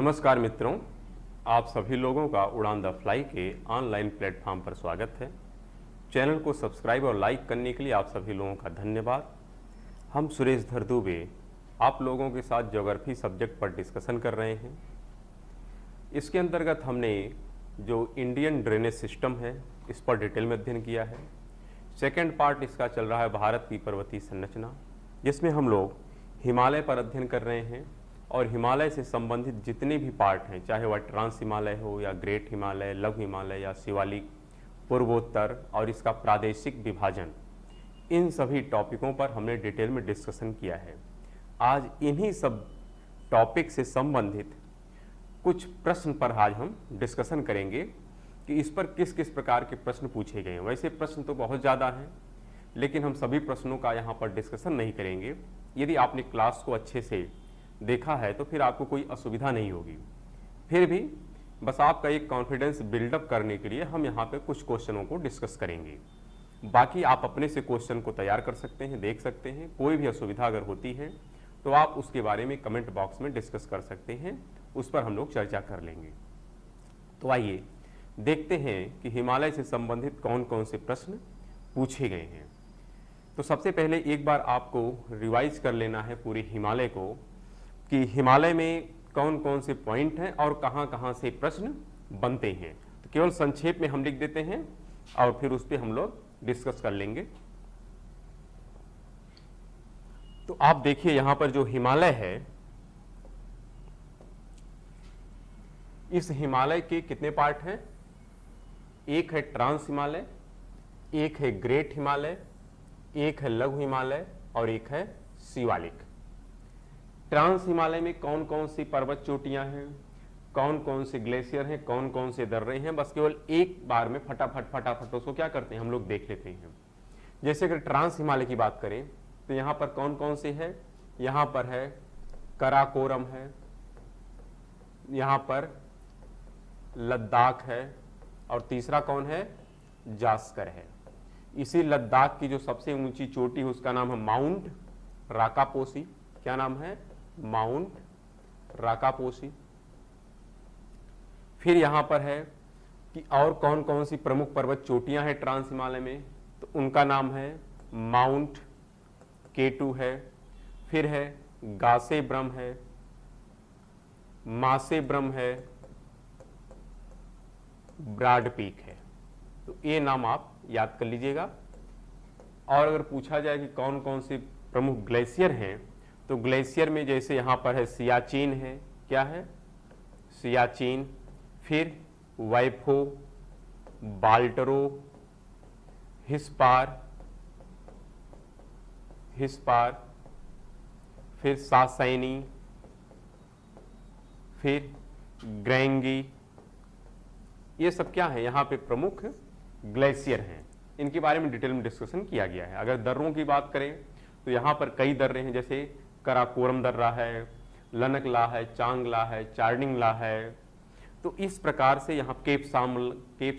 नमस्कार मित्रों, आप सभी लोगों का उड़ान द फ्लाई के ऑनलाइन प्लेटफॉर्म पर स्वागत है। चैनल को सब्सक्राइब और लाइक करने के लिए आप सभी लोगों का धन्यवाद। हम सुरेश धर दुबे आप लोगों के साथ ज्योग्राफी सब्जेक्ट पर डिस्कशन कर रहे हैं। इसके अंतर्गत हमने जो इंडियन ड्रेनेज सिस्टम है इस पर डिटेल में अध्ययन किया है। सेकेंड पार्ट इसका चल रहा है भारत की पर्वतीय संरचना, जिसमें हम लोग हिमालय पर अध्ययन कर रहे हैं और हिमालय से संबंधित जितने भी पार्ट हैं, चाहे वह ट्रांस हिमालय हो या ग्रेट हिमालय, लघु हिमालय या शिवालिक, पूर्वोत्तर और इसका प्रादेशिक विभाजन, इन सभी टॉपिकों पर हमने डिटेल में डिस्कशन किया है। आज इन्हीं सब टॉपिक से संबंधित कुछ प्रश्न पर आज हम डिस्कशन करेंगे कि इस पर किस किस प्रकार के प्रश्न पूछे गए हैं। वैसे प्रश्न तो बहुत ज़्यादा हैं, लेकिन हम सभी प्रश्नों का यहाँ पर डिस्कशन नहीं करेंगे। यदि आपने क्लास को अच्छे से देखा है तो फिर आपको कोई असुविधा नहीं होगी। फिर भी बस आपका एक कॉन्फिडेंस बिल्डअप करने के लिए हम यहाँ पे कुछ क्वेश्चनों को डिस्कस करेंगे। बाकी आप अपने से क्वेश्चन को तैयार कर सकते हैं, देख सकते हैं। कोई भी असुविधा अगर होती है तो आप उसके बारे में कमेंट बॉक्स में डिस्कस कर सकते हैं, उस पर हम लोग चर्चा कर लेंगे। तो आइए देखते हैं कि हिमालय से संबंधित कौन कौन से प्रश्न पूछे गए हैं। तो सबसे पहले एक बार आपको रिवाइज कर लेना है पूरे हिमालय को कि हिमालय में कौन कौन से पॉइंट हैं और कहाँ कहाँ से प्रश्न बनते हैं। तो केवल संक्षेप में हम लिख देते हैं और फिर उस पर हम लोग डिस्कस कर लेंगे। तो आप देखिए यहाँ पर जो हिमालय है, इस हिमालय के कितने पार्ट हैं? एक है ट्रांस हिमालय, एक है ग्रेट हिमालय, एक है लघु हिमालय और एक है शिवालिक। ट्रांस हिमालय में कौन कौन सी पर्वत चोटियां हैं, कौन कौन से ग्लेशियर हैं, कौन कौन से दर्रे हैं, बस केवल एक बार में फटाफट उसको क्या करते हैं हम लोग देख लेते हैं। जैसे अगर ट्रांस हिमालय की बात करें तो यहाँ पर कौन कौन से है? यहाँ पर है कराकोरम है, यहाँ पर लद्दाख है और तीसरा कौन है? जास्कर है। इसी लद्दाख की जो सबसे ऊंची चोटी है उसका नाम है माउंट राकापोसी। क्या नाम है? माउंट राकापोसी। फिर यहां पर है कि और कौन कौन सी प्रमुख पर्वत चोटियां हैं ट्रांस हिमालय में, तो उनका नाम है माउंट केटू है, फिर है गासे ब्रह्म है, मासे ब्रह्म है, ब्राड पीक है। तो ये नाम आप याद कर लीजिएगा। और अगर पूछा जाए कि कौन कौन से प्रमुख ग्लेशियर हैं, तो ग्लेशियर में जैसे यहाँ पर है सियाचिन है। क्या है? सियाचिन। फिर वाइफो, बाल्टरो, हिस्पार, फिर सासैनी, फिर ग्रेंगी। ये सब क्या है? यहाँ पे प्रमुख ग्लेशियर हैं। इनके बारे में डिटेल में डिस्कशन किया गया है। अगर दर्रों की बात करें तो यहाँ पर कई दर्रे हैं, जैसे कराकोरम दर्रा है, लनकला है, चांगला है, चार्निंगला है। तो इस प्रकार से यहाँ केप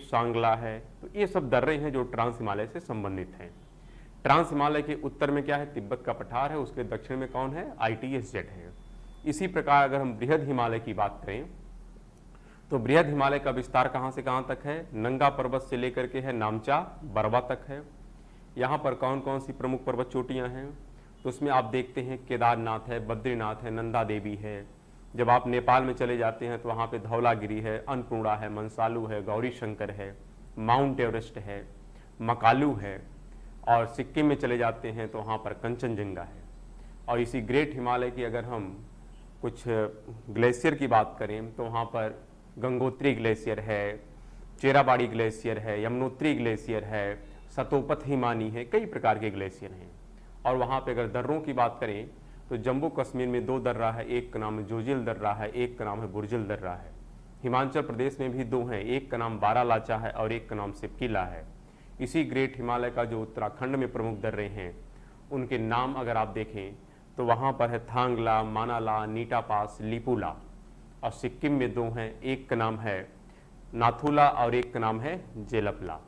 सांगला है। तो ये सब दर्रे हैं जो ट्रांस हिमालय से संबंधित हैं। ट्रांस हिमालय के उत्तर में क्या है? तिब्बत का पठार है। उसके दक्षिण में कौन है? ITS-Z है। इसी प्रकार अगर हम बृहद हिमालय की बात करें तो बृहद हिमालय का विस्तार कहाँ से कहाँ तक है? नंगा पर्वत से लेकर के है नामचा बरवा तक है। यहाँ पर कौन कौन सी प्रमुख पर्वत चोटियाँ हैं? तो उसमें आप देखते हैं केदारनाथ है, बद्रीनाथ है, नंदा देवी है। जब आप नेपाल में चले जाते हैं तो वहाँ पे धौलागिरी है, अन्नपूर्णा है, मनसालू है, गौरी शंकर है, माउंट एवरेस्ट है, मकालू है। और सिक्किम में चले जाते हैं तो वहाँ पर कंचनजंगा है। और इसी ग्रेट हिमालय की अगर हम कुछ ग्लेशियर की बात करें तो वहाँ पर गंगोत्री ग्लेशियर है, चेराबाड़ी ग्लेशियर है, यमुनोत्री ग्लेशियर है, सतोपथ हिमानी है। कई प्रकार के ग्लेशियर हैं। और वहाँ पे अगर दर्रों की बात करें तो जम्मू कश्मीर में 2 दर्रा है, एक का नाम जोजिल दर्रा है, एक का नाम है बुर्जिल दर्रा है। हिमाचल प्रदेश में भी 2 हैं, एक का नाम बारालाचा है और एक का नाम सिपकिला है। इसी ग्रेट हिमालय का जो उत्तराखंड में प्रमुख दर्रे हैं उनके नाम अगर आप देखें तो वहाँ पर है थांगला, मानाला, नीटा पास, लिपुला। और सिक्किम में 2 हैं, एक का नाम है नाथुला और एक का नाम है जेलपला।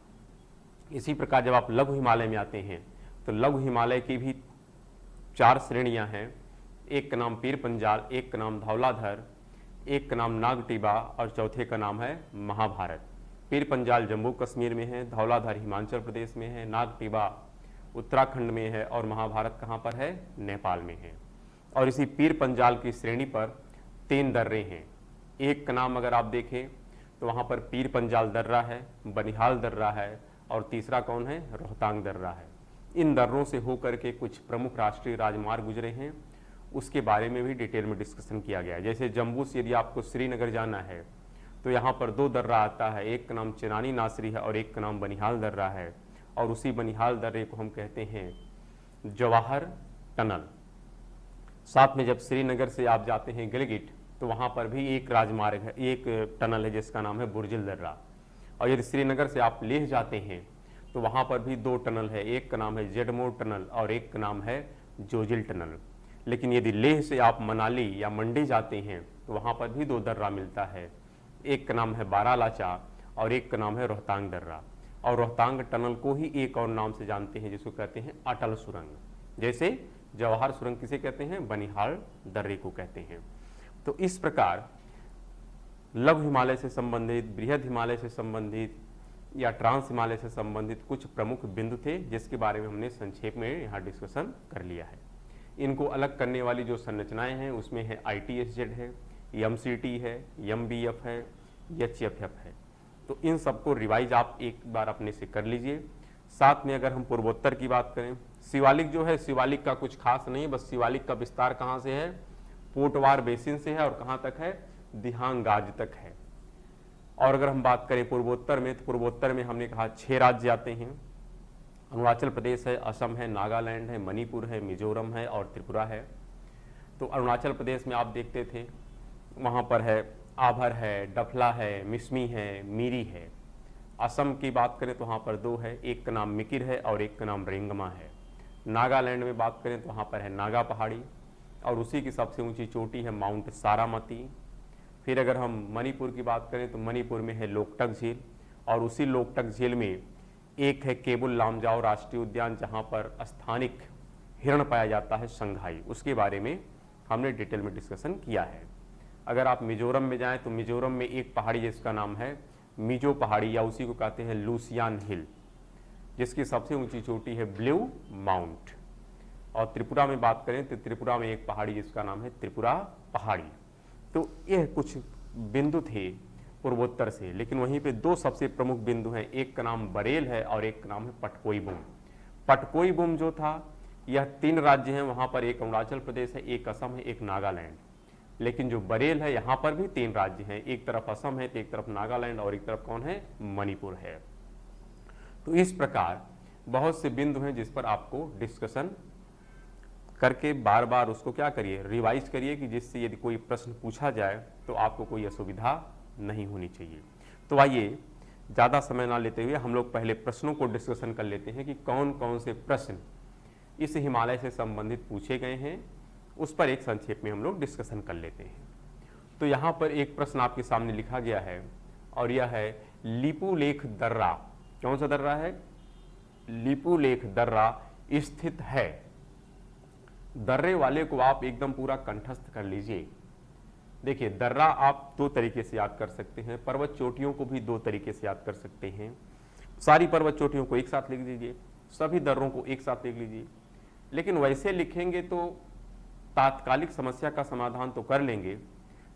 इसी प्रकार जब आप लघु हिमालय में आते हैं तो लघु हिमालय की भी 4 श्रेणियां हैं। एक का नाम पीर पंजाल, एक का नाम धौलाधर, एक का नाम नागटिबा और चौथे का नाम है महाभारत। पीर पंजाल जम्मू कश्मीर में है, धौलाधार हिमाचल प्रदेश में है, नागटिबा उत्तराखंड में है और महाभारत कहाँ पर है? नेपाल में है। और इसी पीर पंजाल की श्रेणी पर 3 दर्रे हैं। एक का नाम अगर आप देखें तो वहाँ पर पीर पंजाल दर्रा है, बनिहाल दर्रा है और तीसरा कौन है? रोहतांग दर्रा है। इन दर्रों से होकर के कुछ प्रमुख राष्ट्रीय राजमार्ग गुजरे हैं, उसके बारे में भी डिटेल में डिस्कशन किया गया है। जैसे जम्मू से यदि आपको श्रीनगर जाना है तो यहाँ पर 2 दर्रा आता है, एक का नाम चिनानी नासरी है और एक का नाम बनिहाल दर्रा है। और उसी बनिहाल दर्रे को हम कहते हैं जवाहर टनल। साथ में जब श्रीनगर से आप जाते हैं गिलगिट तो वहाँ पर भी एक राजमार्ग है, एक टनल है जिसका नाम है बुर्जिल दर्रा। और यदि श्रीनगर से आप लेह जाते हैं तो वहाँ पर भी 2 टनल है, एक का नाम है जेडमोर टनल और एक का नाम है जोजिल टनल। लेकिन यदि लेह से आप मनाली या मंडी जाते हैं तो वहाँ पर भी 2 दर्रा मिलता है, एक का नाम है बारालाचा और एक का नाम है रोहतांग दर्रा। और रोहतांग टनल को ही एक और नाम से जानते हैं जिसको कहते हैं अटल सुरंग। जैसे जवाहर सुरंग किसे कहते हैं? बनिहाल दर्रे को कहते हैं। तो इस प्रकार लघु हिमालय से संबंधित, बृहद हिमालय से संबंधित या ट्रांस हिमालय से संबंधित कुछ प्रमुख बिंदु थे जिसके बारे में हमने संक्षेप में यहाँ डिस्कशन कर लिया है। इनको अलग करने वाली जो संरचनाएं हैं उसमें है ITSZ है, MCT है, MBF है, HFF है। तो इन सबको रिवाइज आप एक बार अपने से कर लीजिए। साथ में अगर हम पूर्वोत्तर की बात करें, शिवालिक जो है, शिवालिक का कुछ खास नहीं, बस शिवालिक का विस्तार कहाँ से है? पोटवार बेसिन से है और कहाँ तक है? दिहांग गाज तक है। और अगर हम बात करें पूर्वोत्तर में, तो पूर्वोत्तर में हमने कहा 6 राज्य आते हैं। अरुणाचल प्रदेश है, असम है, नागालैंड है, मणिपुर है, मिजोरम है और त्रिपुरा है। तो अरुणाचल प्रदेश में आप देखते थे वहाँ पर है आभर है, डफला है, मिसमी है, मीरी है। असम की बात करें तो वहाँ पर 2 है, एक का नाम मिकिर है और एक का नाम रेंगमा है। नागालैंड में बात करें तो वहाँ पर है नागा पहाड़ी और उसी की सबसे ऊंची चोटी है माउंट सारामती। फिर अगर हम मणिपुर की बात करें तो मणिपुर में है लोकटक झील और उसी लोकटक झील में एक है केबुल लामजाओ राष्ट्रीय उद्यान जहाँ पर स्थानिक हिरण पाया जाता है संघाई। उसके बारे में हमने डिटेल में डिस्कशन किया है। अगर आप मिजोरम में जाएं तो मिजोरम में एक पहाड़ी जिसका नाम है मिजो पहाड़ी या उसी को कहते हैं लूसियान हिल, जिसकी सबसे ऊंची चोटी है ब्लू माउंट। और त्रिपुरा में बात करें तो त्रिपुरा में एक पहाड़ी जिसका नाम है त्रिपुरा पहाड़ी। तो यह कुछ बिंदु थे पूर्वोत्तर से, लेकिन वहीं पे 2 सबसे प्रमुख बिंदु हैं, एक का नाम बरेल है और एक का नाम है पटकोई बुम। पटकोई बुम जो था यह 3 राज्य हैं, वहाँ पर एक अरुणाचल प्रदेश है, एक असम है, एक नागालैंड। लेकिन जो बरेल है यहाँ पर भी 3 राज्य हैं, एक तरफ असम है तो एक तरफ नागालैंड और एक तरफ कौन है? मणिपुर है। तो इस प्रकार बहुत से बिंदु हैं जिस पर आपको डिस्कशन करके बार बार उसको क्या करिए? रिवाइज करिए कि जिससे यदि कोई प्रश्न पूछा जाए तो आपको कोई असुविधा नहीं होनी चाहिए। तो आइए ज़्यादा समय ना लेते हुए हम लोग पहले प्रश्नों को डिस्कशन कर लेते हैं कि कौन कौन से प्रश्न इस हिमालय से संबंधित पूछे गए हैं, उस पर एक संक्षेप में हम लोग डिस्कशन कर लेते हैं। तो यहाँ पर एक प्रश्न आपके सामने लिखा गया है और यह है लिपुलेख दर्रा। कौन सा दर्रा है? लिपुलेख दर्रा स्थित है। दर्रे वाले को आप एकदम पूरा कंठस्थ कर लीजिए। देखिए, दर्रा आप 2 तरीके से याद कर सकते हैं, पर्वत चोटियों को भी 2 तरीके से याद कर सकते हैं। सारी पर्वत चोटियों को एक साथ लिख दीजिए, सभी दर्रों को एक साथ लिख लीजिए। लेकिन वैसे लिखेंगे तो तात्कालिक समस्या का समाधान तो कर लेंगे,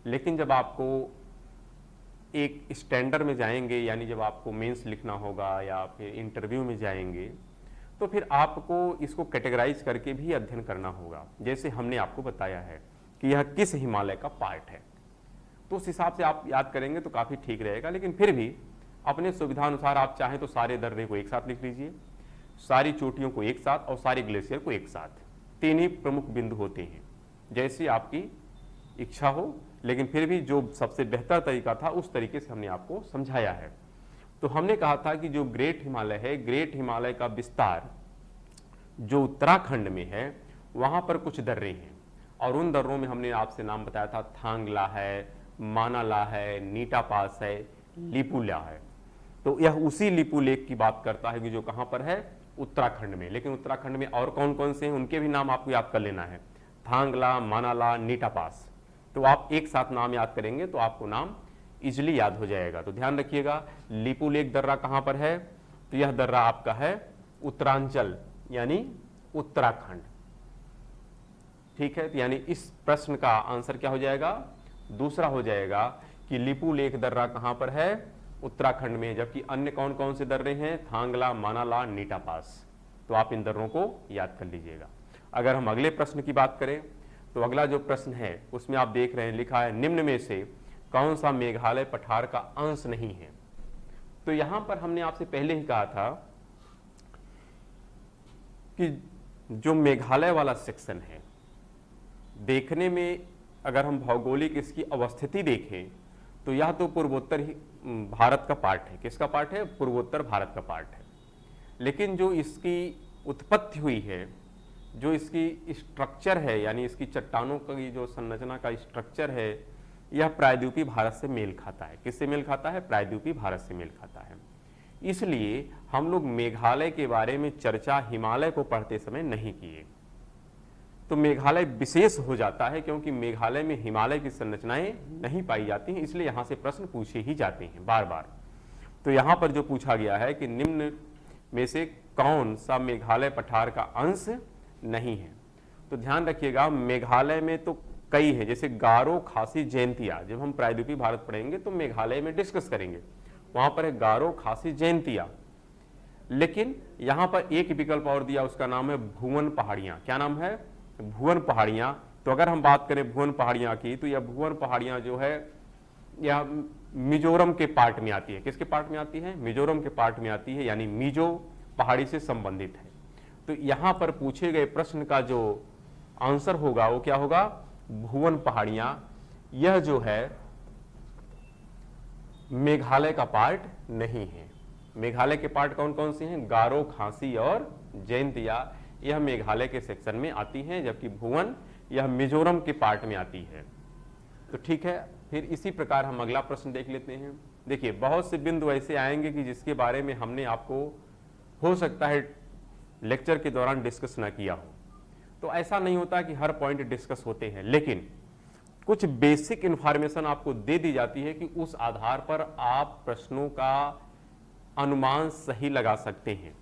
लेकिन जब आपको एक स्टैंडर्ड में जाएंगे, यानी जब आपको मेंस लिखना होगा या फिर इंटरव्यू में जाएंगे, तो फिर आपको इसको कैटेगराइज करके भी अध्ययन करना होगा। जैसे हमने आपको बताया है कि यह किस हिमालय का पार्ट है, तो उस हिसाब से आप याद करेंगे तो काफ़ी ठीक रहेगा। लेकिन फिर भी अपने सुविधानुसार आप चाहें तो सारे दर्रे को एक साथ लिख लीजिए, सारी चोटियों को एक साथ और सारे ग्लेशियर को एक साथ। 3 ही प्रमुख बिंदु होते हैं, जैसी आपकी इच्छा हो, लेकिन फिर भी जो सबसे बेहतर तरीका था उस तरीके से हमने आपको समझाया है। तो हमने कहा था कि जो ग्रेट हिमालय है, ग्रेट हिमालय का विस्तार जो उत्तराखंड में है वहाँ पर कुछ दर्रे हैं और उन दर्रों में हमने आपसे नाम बताया था, थांगला है, मानाला है, नीटा पास है, लिपुला है। तो यह उसी लिपुलेख की बात करता है कि जो कहाँ पर है? उत्तराखंड में। लेकिन उत्तराखंड में और कौन कौन से हैं उनके भी नाम आपको याद कर लेना है, थांगला, मानाला, नीटा पास। तो आप एक साथ नाम याद करेंगे तो आपको नाम इजिली याद हो जाएगा। तो ध्यान रखिएगा, लिपुलेख दर्रा कहां पर है, तो यह दर्रा आपका है उत्तरांचल यानी उत्तराखंड। ठीक है, तो यानी इस प्रश्न का आंसर क्या हो जाएगा, दूसरा हो जाएगा कि लिपुलेख दर्रा कहां पर है, उत्तराखंड में। जबकि अन्य कौन कौन से दर्रे हैं, थांगला, मानाला, नीटा पास। तो आप इन दर्रों को याद कर लीजिएगा। अगर हम अगले प्रश्न की बात करें तो अगला जो प्रश्न है उसमें आप देख रहे हैं लिखा है निम्न में से कौन सा मेघालय पठार का अंश नहीं है। तो यहां पर हमने आपसे पहले ही कहा था कि जो मेघालय वाला सेक्शन है, देखने में अगर हम भौगोलिक इसकी अवस्थिति देखें तो यह तो पूर्वोत्तर ही भारत का पार्ट है। किसका पार्ट है, पूर्वोत्तर भारत का पार्ट है। लेकिन जो इसकी उत्पत्ति हुई है, जो इसकी स्ट्रक्चर है, यानी इसकी चट्टानों की जो संरचना का स्ट्रक्चर है, यह प्रायद्वीपीय भारत से मेल खाता है। किससे मेल खाता है, प्रायद्वीपीय भारत से मेल खाता है। इसलिए हम लोग मेघालय के बारे में चर्चा हिमालय को पढ़ते समय नहीं किए। तो मेघालय विशेष हो जाता है क्योंकि मेघालय में हिमालय की संरचनाएं नहीं पाई जाती हैं, इसलिए यहां से प्रश्न पूछे ही जाते हैं बार बार। तो यहां पर जो पूछा गया है कि निम्न में से कौन सा मेघालय पठार का अंश नहीं है, तो ध्यान रखिएगा मेघालय में तो कई है, जैसे गारो, खासी, जैंतिया। जब हम प्रायद्वीपीय भारत पढ़ेंगे तो मेघालय में डिस्कस करेंगे, वहां पर है गारो, खासी, जैंतिया। लेकिन यहां पर एक विकल्प और दिया, उसका नाम है भुवन पहाड़ियां। क्या नाम है, भुवन पहाड़ियां। तो अगर हम बात करें भुवन पहाड़ियां की, तो यह भुवन पहाड़ियां जो है यह मिजोरम के पार्ट में आती है। किसके पार्ट में आती है, मिजोरम के पार्ट में आती है, यानी मिजो पहाड़ी से संबंधित है। तो यहां पर पूछे गए प्रश्न का जो आंसर होगा वो क्या होगा, भुवन पहाड़ियां। यह जो है मेघालय का पार्ट नहीं है। मेघालय के पार्ट कौन कौन से हैं, गारो, खासी और जैंतिया, यह मेघालय के सेक्शन में आती हैं, जबकि भुवन यह मिजोरम के पार्ट में आती है। तो ठीक है, फिर इसी प्रकार हम अगला प्रश्न देख लेते हैं। देखिए बहुत से बिंदु ऐसे आएंगे कि जिसके बारे में हमने आपको हो सकता है लेक्चर के दौरान डिस्कस ना किया हो। तो ऐसा नहीं होता कि हर पॉइंट डिस्कस होते हैं, लेकिन कुछ बेसिक इंफॉर्मेशन आपको दे दी जाती है कि उस आधार पर आप प्रश्नों का अनुमान सही लगा सकते हैं।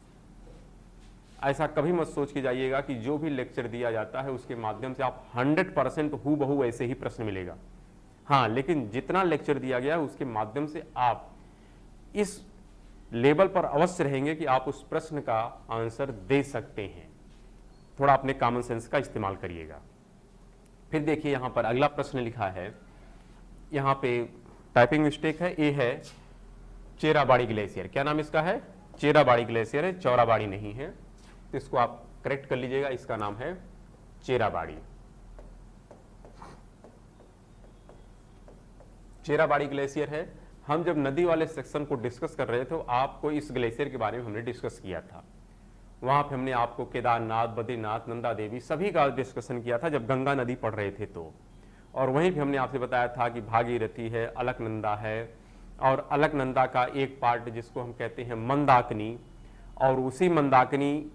ऐसा कभी मत सोच के जाइएगा कि जो भी लेक्चर दिया जाता है उसके माध्यम से आप 100% हूबहू ऐसे ही प्रश्न मिलेगा। हाँ, लेकिन जितना लेक्चर दिया गया है उसके माध्यम से आप इस लेवल पर अवश्य रहेंगे कि आप उस प्रश्न का आंसर दे सकते हैं। थोड़ा अपने कॉमन सेंस का इस्तेमाल करिएगा। फिर देखिए यहां पर अगला प्रश्न लिखा है, यहां पे टाइपिंग मिस्टेक है, ए है चेराबाड़ी ग्लेशियर। क्या नाम इसका है, चेराबाड़ी ग्लेशियर है, चौराबाड़ी नहीं है। तो इसको आप करेक्ट कर लीजिएगा, इसका नाम है चेराबाड़ी। चेराबाड़ी ग्लेशियर है। हम जब नदी वाले सेक्शन को डिस्कस कर रहे थे तो आपको इस ग्लेशियर के बारे में हमने डिस्कस किया था। वहां पे हमने आपको केदारनाथ, बद्रीनाथ, नंदा देवी सभी का डिस्कशन किया था जब गंगा नदी पढ़ रहे थे तो। और वहीं भी हमने आपसे बताया था कि भागीरथी है, अलकनंदा है, और अलकनंदा का एक पार्ट जिसको हम कहते हैं मंदाकिनी, और उसी मंदाकिनी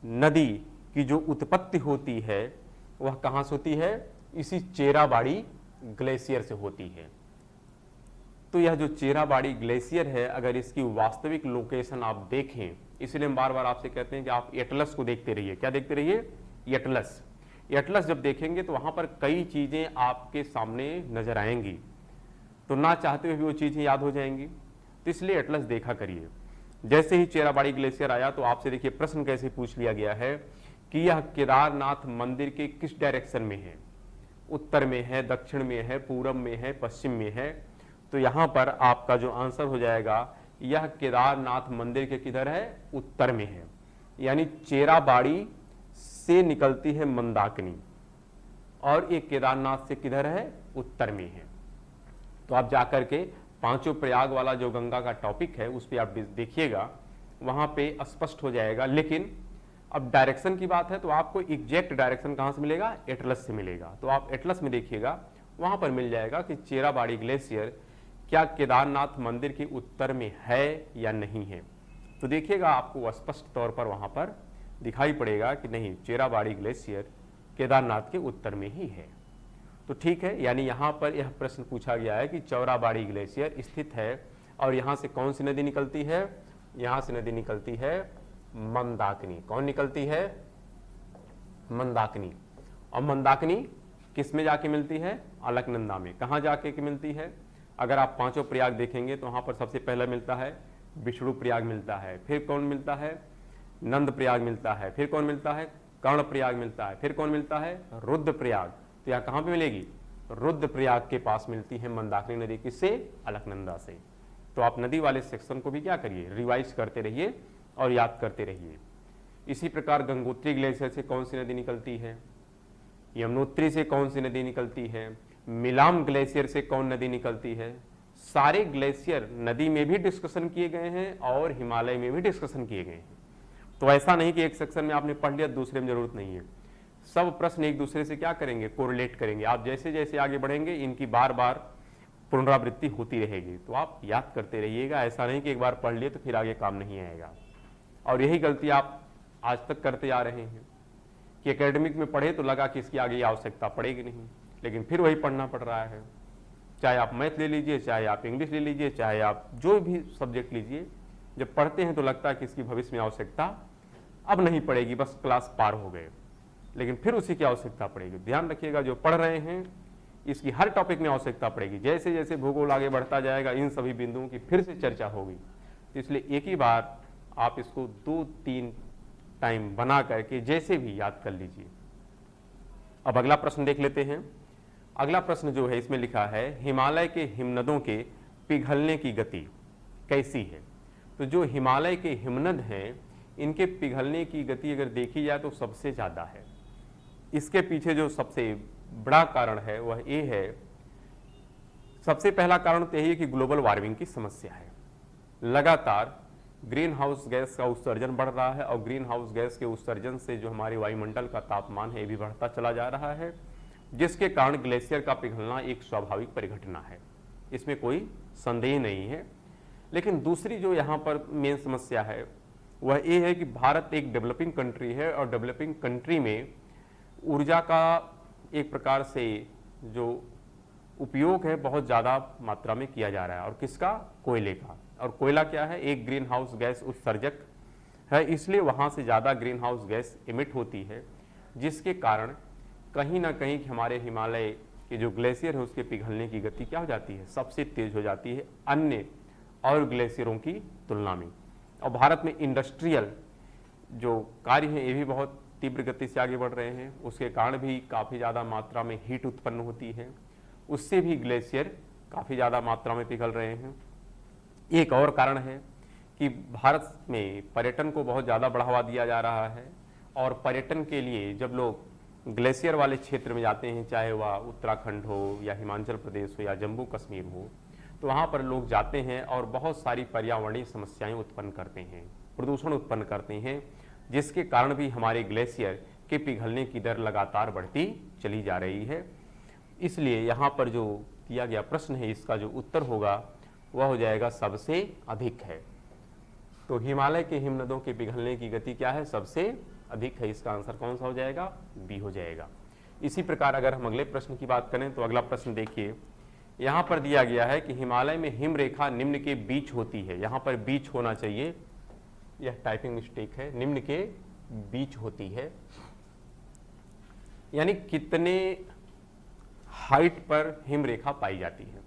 नदी की जो उत्पत्ति होती है वह कहाँ से होती है, इसी चेराबाड़ी ग्लेशियर से होती है। तो यह जो चेराबाड़ी ग्लेशियर है, अगर इसकी वास्तविक लोकेशन आप देखें, इसलिए हम बार बार आपसे कहते हैं कि आप एटलस को देखते रहिए। क्या देखते रहिए, एटलस। एटलस जब देखेंगे तो वहां पर कई चीजें आपके सामने नजर आएंगी, तो ना चाहते हुए भी वो चीजें याद हो जाएंगी। तो इसलिए एटलस देखा करिए। जैसे ही चेराबाड़ी ग्लेशियर आया तो आपसे देखिए प्रश्न कैसे पूछ लिया गया है कि यह केदारनाथ मंदिर के किस डायरेक्शन में है, उत्तर में है, दक्षिण में है, पूरब में है, पश्चिम में है। तो यहां पर आपका जो आंसर हो जाएगा, यह केदारनाथ मंदिर के किधर है, उत्तर में है। यानी चेराबाड़ी से निकलती है मंदाकिनी, और ये केदारनाथ से किधर है, उत्तर में है। तो आप जाकर के पांचों प्रयाग वाला जो गंगा का टॉपिक है उस पर आप देखिएगा, वहां पे स्पष्ट हो जाएगा। लेकिन अब डायरेक्शन की बात है तो आपको एग्जैक्ट डायरेक्शन कहां से मिलेगा, एटलस से मिलेगा। तो आप एटलस में देखिएगा, वहां पर मिल जाएगा कि चेराबाड़ी ग्लेशियर क्या केदारनाथ मंदिर के उत्तर में है या नहीं है। तो देखिएगा आपको स्पष्ट तौर पर वहां पर दिखाई पड़ेगा कि नहीं, चेराबाड़ी ग्लेशियर केदारनाथ के उत्तर में ही है। तो ठीक है, यानी यहाँ पर यह प्रश्न पूछा गया है कि चौराबाड़ी ग्लेशियर स्थित है और यहाँ से कौन सी नदी निकलती है? यहाँ से नदी निकलती है मंदाकिनी। कौन निकलती है? मंदाकिनी। और मंदाकिनी किस में जाके मिलती है? अलकनंदा में। कहाँ जाके मिलती है? अगर आप पांचों प्रयाग देखेंगे तो वहाँ पर सबसे पहले मिलता है विष्णु प्रयाग मिलता है, फिर कौन मिलता है? नंद प्रयाग मिलता है, फिर कौन मिलता है? कर्ण प्रयाग मिलता है, फिर कौन मिलता है? रुद्र प्रयाग। तो यहाँ कहाँ पे मिलेगी? रुद्र प्रयाग के पास मिलती है मंदाकिनी नदी। किससे? अलकनंदा से। तो आप नदी वाले सेक्शन को भी क्या करिए? रिवाइज करते रहिए और याद करते रहिए। इसी प्रकार गंगोत्री ग्लेशियर से कौन सी नदी निकलती है? यमुनोत्री से कौन सी नदी निकलती है? मिलाम ग्लेशियर से कौन नदी निकलती है? सारे ग्लेशियर नदी में भी डिस्कशन किए गए हैं और हिमालय में भी डिस्कशन किए गए हैं। तो ऐसा नहीं कि एक सेक्शन में आपने पढ़ लिया दूसरे में जरूरत नहीं है। सब प्रश्न एक दूसरे से क्या करेंगे? कोरिलेट करेंगे। आप जैसे जैसे आगे बढ़ेंगे इनकी बार बार पुनरावृत्ति होती रहेगी। तो आप याद करते रहिएगा। ऐसा नहीं कि एक बार पढ़ लिए तो फिर आगे काम नहीं आएगा। और यही गलती आप आज तक करते आ रहे हैं कि एकेडमिक में पढ़े तो लगा कि इसकी आगे आवश्यकता पड़ेगी नहीं, लेकिन फिर वही पढ़ना पड़ रहा है। चाहे आप मैथ ले लीजिए, चाहे आप इंग्लिश ले लीजिए, चाहे आप जो भी सब्जेक्ट लीजिए, जब पढ़ते हैं तो लगता है कि इसकी भविष्य में आवश्यकता अब नहीं पड़ेगी, बस क्लास पार हो गए, लेकिन फिर उसी की आवश्यकता पड़ेगी। ध्यान रखिएगा, जो पढ़ रहे हैं इसकी हर टॉपिक में आवश्यकता पड़ेगी। जैसे जैसे भूगोल आगे बढ़ता जाएगा इन सभी बिंदुओं की फिर से चर्चा होगी। तो इसलिए एक ही बार आप इसको 2-3 टाइम बना करके जैसे भी याद कर लीजिए। अब अगला प्रश्न देख लेते हैं। अगला प्रश्न जो है इसमें लिखा है हिमालय के हिमनदों के पिघलने की गति कैसी है? तो जो हिमालय के हिमनद हैं इनके पिघलने की गति अगर देखी जाए तो सबसे ज्यादा है। इसके पीछे जो सबसे बड़ा कारण है वह ये है, सबसे पहला कारण तो यही है कि ग्लोबल वार्मिंग की समस्या है। लगातार ग्रीन हाउस गैस का उत्सर्जन बढ़ रहा है और ग्रीन हाउस गैस के उत्सर्जन से जो हमारे वायुमंडल का तापमान है ये भी बढ़ता चला जा रहा है, जिसके कारण ग्लेशियर का पिघलना एक स्वाभाविक परिघटना है, इसमें कोई संदेह नहीं है। लेकिन दूसरी जो यहाँ पर मेन समस्या है वह ये है कि भारत एक डेवलपिंग कंट्री है और डेवलपिंग कंट्री में ऊर्जा का एक प्रकार से जो उपयोग है बहुत ज़्यादा मात्रा में किया जा रहा है। और किसका? कोयले का। और कोयला क्या है? एक ग्रीन हाउस गैस उत्सर्जक है, इसलिए वहाँ से ज़्यादा ग्रीन हाउस गैस इमिट होती है, जिसके कारण कहीं ना कहीं हमारे हिमालय के जो ग्लेशियर है उसके पिघलने की गति क्या हो जाती है? सबसे तेज हो जाती है अन्य और ग्लेशियरों की तुलना में। और भारत में इंडस्ट्रियल जो कार्य हैं ये भी बहुत तीव्र गति से आगे बढ़ रहे हैं, उसके कारण भी काफ़ी ज़्यादा मात्रा में हीट उत्पन्न होती है, उससे भी ग्लेशियर काफ़ी ज़्यादा मात्रा में पिघल रहे हैं। एक और कारण है कि भारत में पर्यटन को बहुत ज़्यादा बढ़ावा दिया जा रहा है और पर्यटन के लिए जब लोग ग्लेशियर वाले क्षेत्र में जाते हैं, चाहे वह उत्तराखंड हो या हिमाचल प्रदेश हो या जम्मू कश्मीर हो, तो वहाँ पर लोग जाते हैं और बहुत सारी पर्यावरणीय समस्याएं उत्पन्न करते हैं, प्रदूषण उत्पन्न करते हैं, जिसके कारण भी हमारे ग्लेशियर के पिघलने की दर लगातार बढ़ती चली जा रही है। इसलिए यहाँ पर जो दिया गया प्रश्न है इसका जो उत्तर होगा वह हो जाएगा सबसे अधिक है। तो हिमालय के हिमनदों के पिघलने की गति क्या है? सबसे अधिक है। इसका आंसर कौन सा हो जाएगा? बी हो जाएगा। इसी प्रकार अगर हम अगले प्रश्न की बात करें तो अगला प्रश्न देखिए, यहाँ पर दिया गया है कि हिमालय में हिम रेखा निम्न के बीच होती है। यहाँ पर बीच होना चाहिए, यह टाइपिंग मिस्टेक है, निम्न के बीच होती है, यानी कितने हाइट पर हिम रेखा पाई जाती है।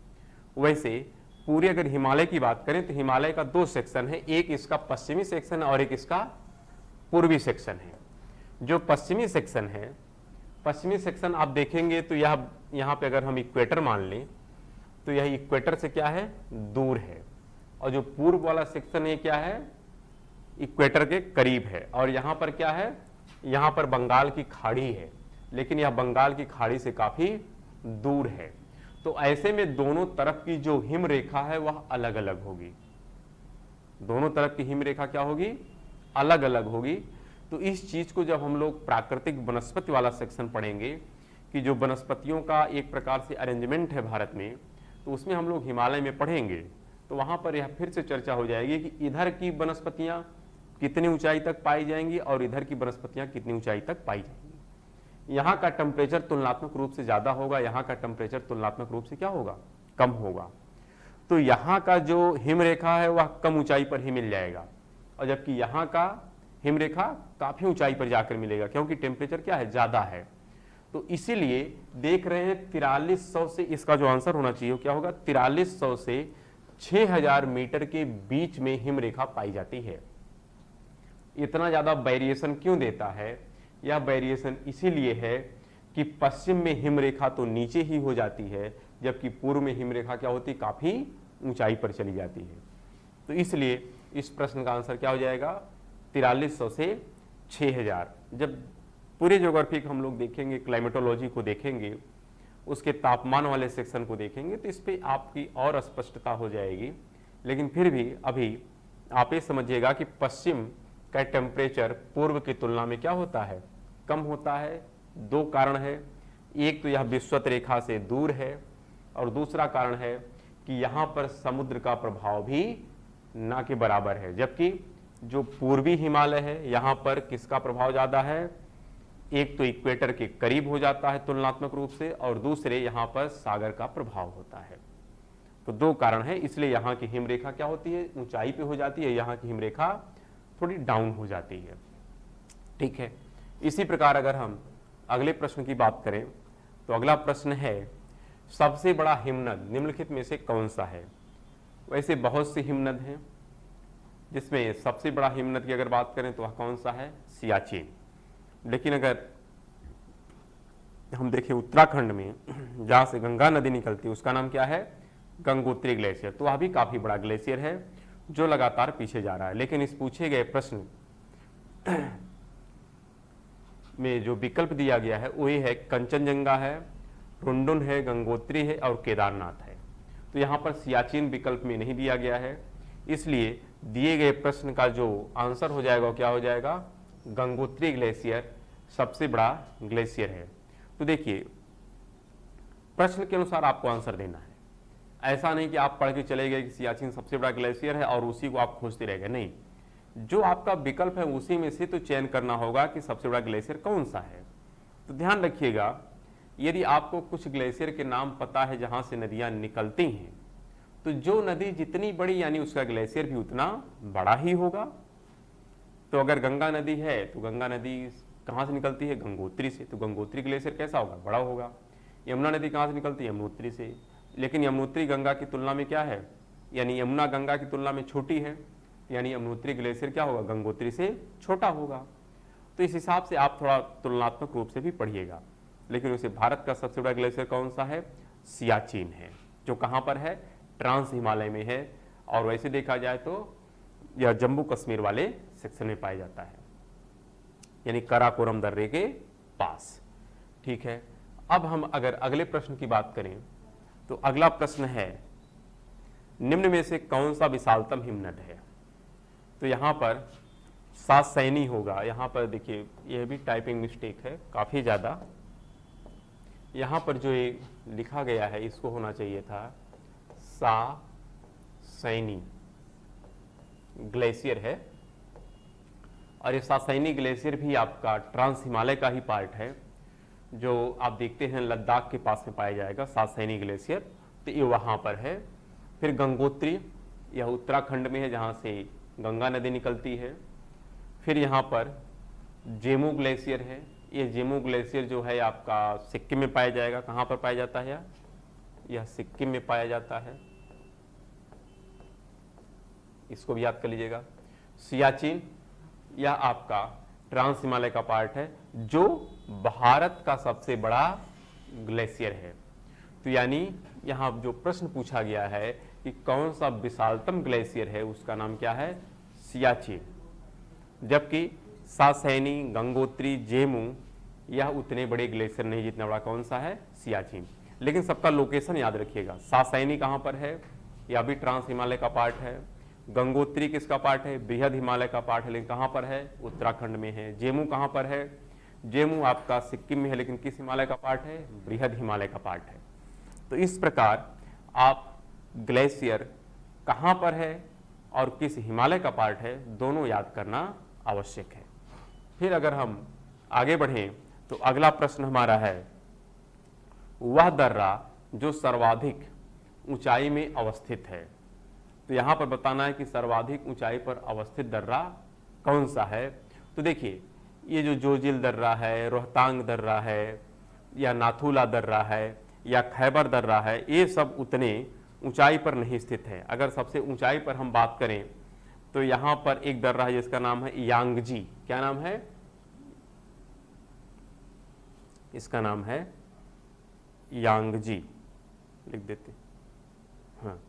वैसे पूरे अगर हिमालय की बात करें तो हिमालय का 2 सेक्शन है, एक इसका पश्चिमी सेक्शन है और एक इसका पूर्वी सेक्शन है। जो पश्चिमी सेक्शन है, पश्चिमी सेक्शन आप देखेंगे तो यह यहाँ पे अगर हम इक्वेटर मान लें तो यह इक्वेटर से क्या है? दूर है। और जो पूर्व वाला सेक्शन है क्या है? इक्वेटर के करीब है। और यहाँ पर क्या है? यहाँ पर बंगाल की खाड़ी है, लेकिन यह बंगाल की खाड़ी से काफी दूर है। तो ऐसे में दोनों तरफ की जो हिम रेखा है वह अलग अलग होगी। दोनों तरफ की हिम रेखा क्या होगी? अलग अलग होगी। तो इस चीज को जब हम लोग प्राकृतिक वनस्पति वाला सेक्शन पढ़ेंगे कि जो वनस्पतियों का एक प्रकार से अरेंजमेंट है भारत में, तो उसमें हम लोग हिमालय में पढ़ेंगे तो वहां पर यह फिर से चर्चा हो जाएगी कि इधर की वनस्पतियां कितनी ऊंचाई तक पाई जाएंगी और इधर की वनस्पतियां कितनी ऊंचाई तक पाई जाएंगी। यहाँ का टेम्परेचर तुलनात्मक रूप से ज़्यादा होगा, यहाँ का टेम्परेचर तुलनात्मक रूप से क्या होगा, कम होगा। तो यहाँ का जो हिमरेखा है वह कम ऊंचाई पर ही मिल जाएगा, और जबकि यहाँ का हिमरेखा काफ़ी ऊंचाई पर जाकर मिलेगा, क्योंकि टेम्परेचर क्या है, ज़्यादा है। तो इसीलिए देख रहे हैं 4300 से, इसका जो आंसर होना चाहिए क्या होगा, 4300 से 6000 मीटर के बीच में हिमरेखा पाई जाती है। इतना ज़्यादा वेरिएशन क्यों देता है, यह वेरिएशन इसीलिए है कि पश्चिम में हिमरेखा तो नीचे ही हो जाती है, जबकि पूर्व में हिमरेखा क्या होती है, काफ़ी ऊंचाई पर चली जाती है। तो इसलिए इस प्रश्न का आंसर क्या हो जाएगा, 4300 से 6000। जब पूरे ज्योग्राफी को हम लोग देखेंगे, क्लाइमेटोलॉजी को देखेंगे, उसके तापमान वाले सेक्शन को देखेंगे, तो इस पर आपकी और स्पष्टता हो जाएगी। लेकिन फिर भी अभी आप ये समझिएगा कि पश्चिम का टेम्परेचर पूर्व की तुलना में क्या होता है, कम होता है। दो कारण है, एक तो यह विषुवत रेखा से दूर है, और दूसरा कारण है कि यहाँ पर समुद्र का प्रभाव भी ना के बराबर है। जबकि जो पूर्वी हिमालय है यहाँ पर किसका प्रभाव ज़्यादा है, एक तो इक्वेटर के करीब हो जाता है तुलनात्मक रूप से, और दूसरे यहाँ पर सागर का प्रभाव होता है। तो दो कारण है, इसलिए यहाँ की हिमरेखा क्या होती है, ऊंचाई पे हो जाती है, यहाँ की हिमरेखा थोड़ी डाउन हो जाती है। ठीक है, इसी प्रकार अगर हम अगले प्रश्न की बात करें तो अगला प्रश्न है, सबसे बड़ा हिमनद निम्नलिखित में से कौन सा है। वैसे बहुत से हिमनद हैं, जिसमें सबसे बड़ा हिमनद की अगर बात करें तो वह कौन सा है, सियाचिन। लेकिन अगर हम देखें उत्तराखंड में जहाँ से गंगा नदी निकलती है उसका नाम क्या है, गंगोत्री ग्लेशियर। तो वह भी काफ़ी बड़ा ग्लेशियर है जो लगातार पीछे जा रहा है। लेकिन इस पूछे गए प्रश्न में जो विकल्प दिया गया है वो ये है, कंचनजंगा है, रुंडुन है, गंगोत्री है और केदारनाथ है। तो यहाँ पर सियाचिन विकल्प में नहीं दिया गया है, इसलिए दिए गए प्रश्न का जो आंसर हो जाएगा वो क्या हो जाएगा, गंगोत्री ग्लेशियर सबसे बड़ा ग्लेशियर है। तो देखिए प्रश्न के अनुसार आपको आंसर देना है, ऐसा नहीं कि आप पढ़ के चले गए कि सियाचिन सबसे बड़ा ग्लेशियर है और उसी को आप खोजते रह गए। नहीं, जो आपका विकल्प है उसी में से तो चयन करना होगा कि सबसे बड़ा ग्लेशियर कौन सा है। तो ध्यान रखिएगा, यदि आपको कुछ ग्लेशियर के नाम पता है जहां से नदियां निकलती हैं, तो जो नदी जितनी बड़ी यानी उसका ग्लेशियर भी उतना बड़ा ही होगा। तो अगर गंगा नदी है तो गंगा नदी कहाँ से निकलती है, गंगोत्री से, तो गंगोत्री ग्लेशियर कैसा होगा, बड़ा होगा। यमुना नदी कहाँ से निकलती है, यमुनोत्री से, लेकिन यमुनोत्री गंगा की तुलना में क्या है, यानी यमुना गंगा की तुलना में छोटी है, यानी यमुनोत्री ग्लेशियर क्या होगा, गंगोत्री से छोटा होगा। तो इस हिसाब से आप थोड़ा तुलनात्मक रूप से भी पढ़िएगा। लेकिन उसे भारत का सबसे बड़ा ग्लेशियर कौन सा है, सियाचिन है, जो कहाँ पर है, ट्रांस हिमालय में है, और वैसे देखा जाए तो यह जम्मू कश्मीर वाले सेक्शन में पाया जाता है, यानी काराकोरम दर्रे के पास। ठीक है, अब हम अगर अगले प्रश्न की बात करें तो अगला प्रश्न है, निम्न में से कौन सा विशालतम हिमनद है। तो यहाँ पर सासैनी होगा। यहाँ पर देखिए यह भी टाइपिंग मिस्टेक है काफ़ी ज़्यादा, यहाँ पर जो ये लिखा गया है इसको होना चाहिए था सासैनी ग्लेशियर है, और ये सासैनी ग्लेशियर भी आपका ट्रांस हिमालय का ही पार्ट है, जो आप देखते हैं लद्दाख के पास में पाया जाएगा सासैनी ग्लेशियर, तो ये वहाँ पर है। फिर गंगोत्री, यह उत्तराखंड में है जहाँ से गंगा नदी निकलती है। फिर यहाँ पर जेमू ग्लेशियर है, ये जेमू ग्लेशियर जो है आपका सिक्किम में पाया जाएगा। कहाँ पर पाया जाता है, यह सिक्किम में पाया जाता है, इसको भी याद कर लीजिएगा। सियाचिन यह आपका ट्रांस हिमालय का पार्ट है, जो भारत का सबसे बड़ा ग्लेशियर है। तो यानी यहाँ जो प्रश्न पूछा गया है कि कौन सा विशालतम ग्लेशियर है, उसका नाम क्या है, सियाचिन। जबकि सासैनी, गंगोत्री, जेमू यह उतने बड़े ग्लेशियर नहीं जितना बड़ा कौन सा है, सियाचिन। लेकिन सबका लोकेशन याद रखिएगा, सासैनी कहाँ पर है, यह भी ट्रांस हिमालय का पार्ट है। गंगोत्री किसका पार्ट है, बृहद हिमालय का पार्ट है, लेकिन कहाँ पर है, उत्तराखंड में है। जेमू कहाँ पर है, जेमू आपका सिक्किम में है, लेकिन किस हिमालय का पार्ट है, बृहद हिमालय का पार्ट है। तो इस प्रकार आप ग्लेशियर कहाँ पर है और किस हिमालय का पार्ट है, दोनों याद करना आवश्यक है। फिर अगर हम आगे बढ़ें तो अगला प्रश्न हमारा है, वह दर्रा जो सर्वाधिक ऊंचाई में अवस्थित है। तो यहां पर बताना है कि सर्वाधिक ऊंचाई पर अवस्थित दर्रा कौन सा है। तो देखिए, ये जो जोजिल दर्रा है, रोहतांग दर्रा है, या नाथुला दर्रा है, या खैबर दर्रा है, ये सब उतने ऊंचाई पर नहीं स्थित है। अगर सबसे ऊंचाई पर हम बात करें तो यहां पर एक दर्रा है जिसका नाम है यांगजी। क्या नाम है? इसका नाम है यांगजी, लिख देते। हाँ,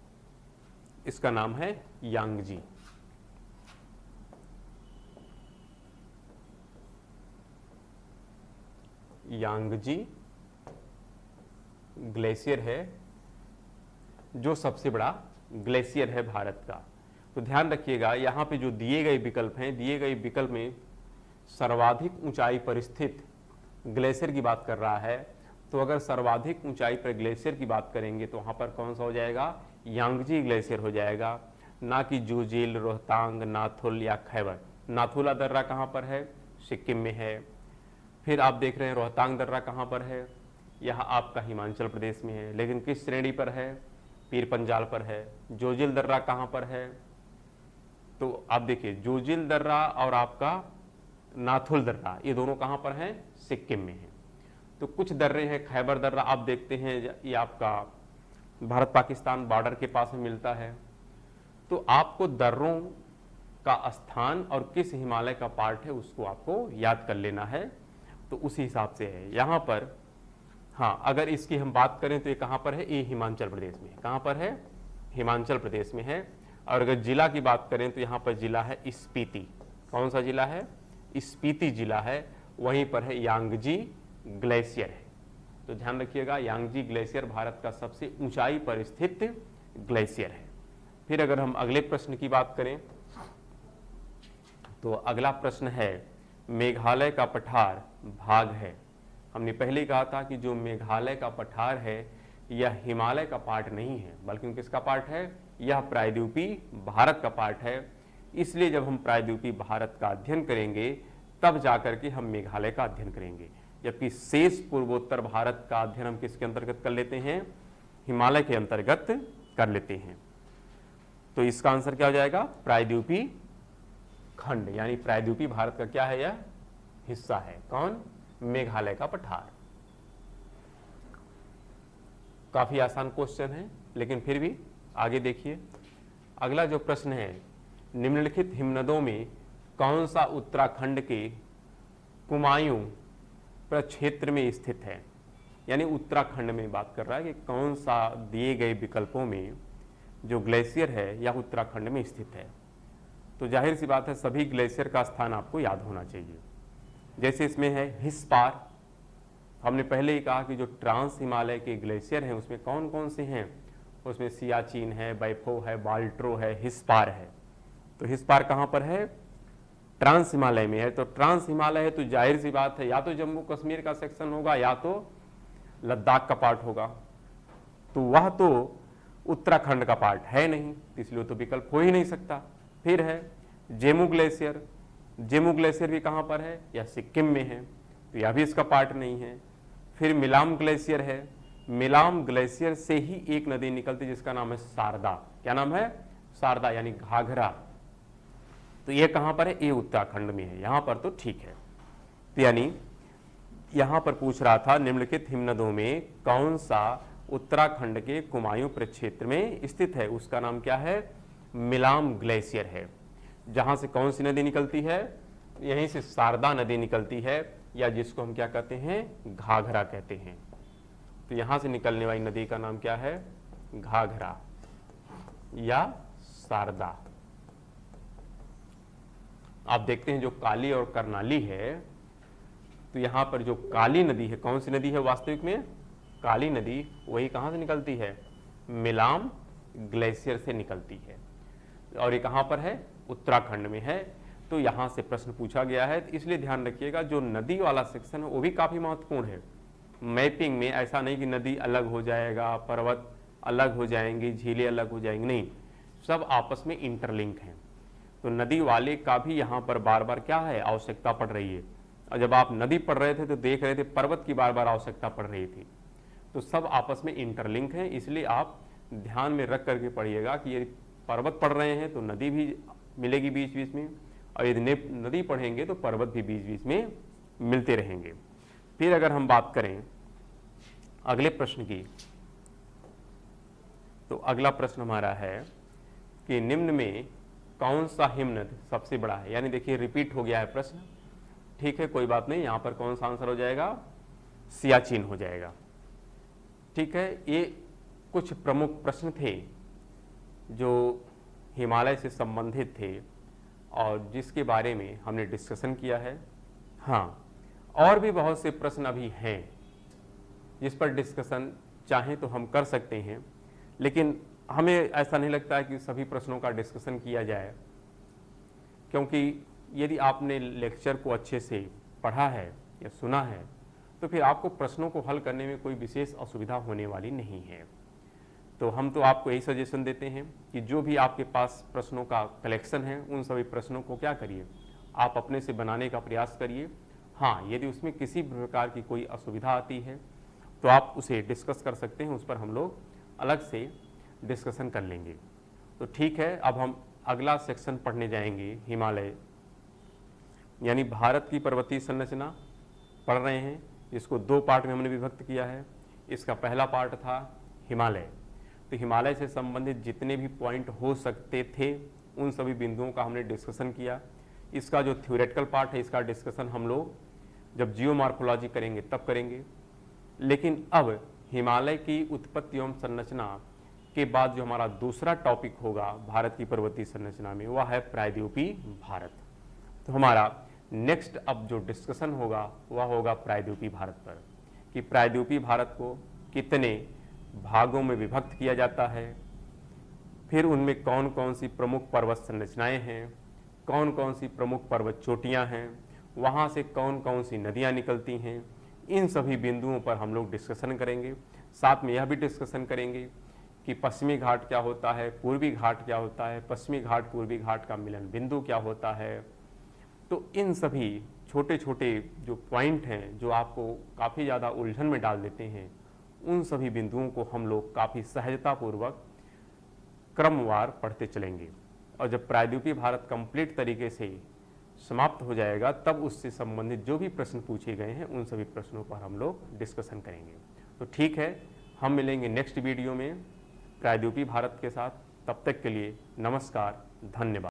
इसका नाम है यांगजी। यांगजी ग्लेशियर है जो सबसे बड़ा ग्लेशियर है भारत का। तो ध्यान रखिएगा, यहां पे जो दिए गए विकल्प हैं, दिए गए विकल्प में सर्वाधिक ऊंचाई पर स्थित ग्लेशियर की बात कर रहा है। तो अगर सर्वाधिक ऊंचाई पर ग्लेशियर की बात करेंगे तो वहां पर कौन सा हो जाएगा? यांगजी ग्लेशियर हो जाएगा, ना कि जोजिल, रोहतांग, नाथुल या खैबर। नाथुला दर्रा कहां पर है? सिक्किम में है। फिर आप देख रहे हैं रोहतांग दर्रा कहां पर है? यह आपका हिमाचल प्रदेश में है, लेकिन किस श्रेणी पर है? पीर पंजाल पर है। जोजिल दर्रा कहां पर है? तो आप देखिए, जोजिल दर्रा और आपका नाथुल दर्रा, ये दोनों कहां पर हैं? सिक्किम में है। तो कुछ दर्रे हैं, खैबर दर्रा आप देखते हैं, ये आपका भारत पाकिस्तान बॉर्डर के पास में मिलता है। तो आपको दर्रों का स्थान और किस हिमालय का पार्ट है उसको आपको याद कर लेना है। तो उसी हिसाब से है यहाँ पर। हाँ, अगर इसकी हम बात करें तो ये कहाँ पर है? ये हिमाचल प्रदेश में है। कहाँ पर है? हिमाचल प्रदेश में है। और अगर जिला की बात करें तो यहाँ पर जिला है स्पीति। कौन सा जिला है? स्पीति जिला है, वहीं पर है यांगजी ग्लेशियर है। तो ध्यान रखिएगा, यांगजी ग्लेशियर भारत का सबसे ऊंचाई पर स्थित ग्लेशियर है। फिर अगर हम अगले प्रश्न की बात करें तो अगला प्रश्न है, मेघालय का पठार भाग है। हमने पहले कहा था कि जो मेघालय का पठार है यह हिमालय का पार्ट नहीं है, बल्कि किसका पार्ट है? यह प्रायद्वीपी भारत का पार्ट है। इसलिए जब हम प्रायद्वीपी भारत का अध्ययन करेंगे तब जाकर के हम मेघालय का अध्ययन करेंगे, जबकि शेष पूर्वोत्तर भारत का अध्ययन हम किसके अंतर्गत कर लेते हैं? हिमालय के अंतर्गत कर लेते हैं। तो इसका आंसर क्या हो जाएगा? प्रायद्वीपी खंड, यानी प्रायद्वीपी भारत का क्या है? यह हिस्सा है। कौन? मेघालय का पठार। काफी आसान क्वेश्चन है, लेकिन फिर भी आगे देखिए। अगला जो प्रश्न है, निम्नलिखित हिमनदों में कौन सा उत्तराखंड के कुमायूं प्रक्षेत्र में स्थित है? यानी उत्तराखंड में बात कर रहा है कि कौन सा दिए गए विकल्पों में जो ग्लेशियर है यह उत्तराखंड में स्थित है। तो जाहिर सी बात है, सभी ग्लेशियर का स्थान आपको याद होना चाहिए। जैसे इसमें है हिस्पार। हमने पहले ही कहा कि जो ट्रांस हिमालय के ग्लेशियर हैं उसमें कौन कौन से हैं? उसमें सियाचिन है, बैफो है, बाल्ट्रो है, हिस्पार है। तो हिस्पार कहाँ पर है? ट्रांस हिमालय में है। तो ट्रांस हिमालय है तो जाहिर सी बात है, या तो जम्मू कश्मीर का सेक्शन होगा या तो लद्दाख का पार्ट होगा। तो वह तो उत्तराखंड का पार्ट है नहीं, इसलिए तो विकल्प हो ही नहीं सकता। फिर है जेमू ग्लेशियर। जेमू ग्लेशियर भी कहाँ पर है? यह सिक्किम में है, तो यह भी इसका पार्ट नहीं है। फिर मिलाम ग्लेशियर है। मिलाम ग्लेशियर से ही एक नदी निकलती जिसका नाम है शारदा। क्या नाम है? शारदा, यानी घाघरा। तो ये कहां पर है? ये उत्तराखंड में है। यहां पर तो ठीक है। तो यानी यहां पर पूछ रहा था, निम्नलिखित हिमनदों में कौन सा उत्तराखंड के कुमायूं प्रक्षेत्र में स्थित है? उसका नाम क्या है? मिलाम ग्लेशियर है। जहां से कौन सी नदी निकलती है? यहीं से शारदा नदी निकलती है, या जिसको हम क्या कहते हैं? घाघरा कहते हैं। तो यहां से निकलने वाली नदी का नाम क्या है? घाघरा या शारदा। आप देखते हैं जो काली और करनाली है, तो यहां पर जो काली नदी है, कौन सी नदी है वास्तविक में? काली नदी, वही कहां से निकलती है? मिलाम ग्लेशियर से निकलती है। और ये कहां पर है? उत्तराखंड में है। तो यहां से प्रश्न पूछा गया है, इसलिए ध्यान रखिएगा जो नदी वाला सेक्शन है वो भी काफी महत्वपूर्ण है। मैपिंग में ऐसा नहीं कि नदी अलग हो जाएगा, पर्वत अलग हो जाएंगी, झीलें अलग हो जाएंगी, नहीं, सब आपस में इंटरलिंक हैं। तो नदी वाले का भी यहाँ पर बार बार क्या है? आवश्यकता पड़ रही है। और जब आप नदी पढ़ रहे थे तो देख रहे थे पर्वत की बार बार आवश्यकता पड़ रही थी। तो सब आपस में इंटरलिंक हैं, इसलिए आप ध्यान में रख करके पढ़िएगा कि यदि पर्वत पढ़ रहे हैं तो नदी भी मिलेगी बीच बीच में, और यदि नदी पढ़ेंगे तो पर्वत भी बीच बीच में मिलते रहेंगे। फिर अगर हम बात करें अगले प्रश्न की, तो अगला प्रश्न हमारा है कि निम्न में कौन सा हिमनद सबसे बड़ा है। यानी देखिए रिपीट हो गया है प्रश्न, ठीक है कोई बात नहीं, यहां पर कौन सा आंसर हो जाएगा, सियाचिन हो जाएगा। ठीक है, ये कुछ प्रमुख प्रश्न थे जो हिमालय से संबंधित थे और जिसके बारे में हमने डिस्कशन किया है। हाँ, और भी बहुत से प्रश्न अभी हैं जिस पर डिस्कशन चाहें तो हम कर सकते हैं, लेकिन हमें ऐसा नहीं लगता है कि सभी प्रश्नों का डिस्कशन किया जाए, क्योंकि यदि आपने लेक्चर को अच्छे से पढ़ा है या सुना है तो फिर आपको प्रश्नों को हल करने में कोई विशेष असुविधा होने वाली नहीं है। तो हम तो आपको यही सजेशन देते हैं कि जो भी आपके पास प्रश्नों का कलेक्शन है उन सभी प्रश्नों को क्या करिए, आप अपने से बनाने का प्रयास करिए। हाँ, यदि उसमें किसी प्रकार की कोई असुविधा आती है तो आप उसे डिस्कस कर सकते हैं, उस पर हम लोग अलग से डिस्कशन कर लेंगे। तो ठीक है, अब हम अगला सेक्शन पढ़ने जाएंगे, हिमालय यानी भारत की पर्वतीय संरचना पढ़ रहे हैं, इसको दो पार्ट में हमने विभक्त किया है। इसका पहला पार्ट था हिमालय, तो हिमालय से संबंधित जितने भी पॉइंट हो सकते थे उन सभी बिंदुओं का हमने डिस्कशन किया। इसका जो थ्योरेटिकल पार्ट है इसका डिस्कशन हम लोग जब जियोमॉर्फोलॉजी करेंगे तब करेंगे। लेकिन अब हिमालय की उत्पत्ति एवं संरचना के बाद जो हमारा दूसरा टॉपिक होगा भारत की पर्वतीय संरचना में, वह है प्रायद्वीपीय भारत। तो हमारा नेक्स्ट अब जो डिस्कशन होगा वह होगा प्रायद्वीपीय भारत पर, कि प्रायद्वीपीय भारत को कितने भागों में विभक्त किया जाता है, फिर उनमें कौन कौन सी प्रमुख पर्वत संरचनाएं हैं, कौन कौन सी प्रमुख पर्वत चोटियां हैं, वहाँ से कौन कौन सी नदियाँ निकलती हैं, इन सभी बिंदुओं पर हम लोग डिस्कशन करेंगे। साथ में यह भी डिस्कशन करेंगे कि पश्चिमी घाट क्या होता है, पूर्वी घाट क्या होता है, पश्चिमी घाट पूर्वी घाट का मिलन बिंदु क्या होता है। तो इन सभी छोटे छोटे जो पॉइंट हैं जो आपको काफ़ी ज़्यादा उलझन में डाल देते हैं, उन सभी बिंदुओं को हम लोग काफ़ी सहजतापूर्वक क्रमवार पढ़ते चलेंगे। और जब प्रायद्वीपीय भारत कंप्लीट तरीके से समाप्त हो जाएगा तब उससे संबंधित जो भी प्रश्न पूछे गए हैं उन सभी प्रश्नों पर हम लोग डिस्कशन करेंगे। तो ठीक है, हम मिलेंगे नेक्स्ट वीडियो में प्रायद्वीपीय भारत के साथ। तब तक के लिए नमस्कार, धन्यवाद।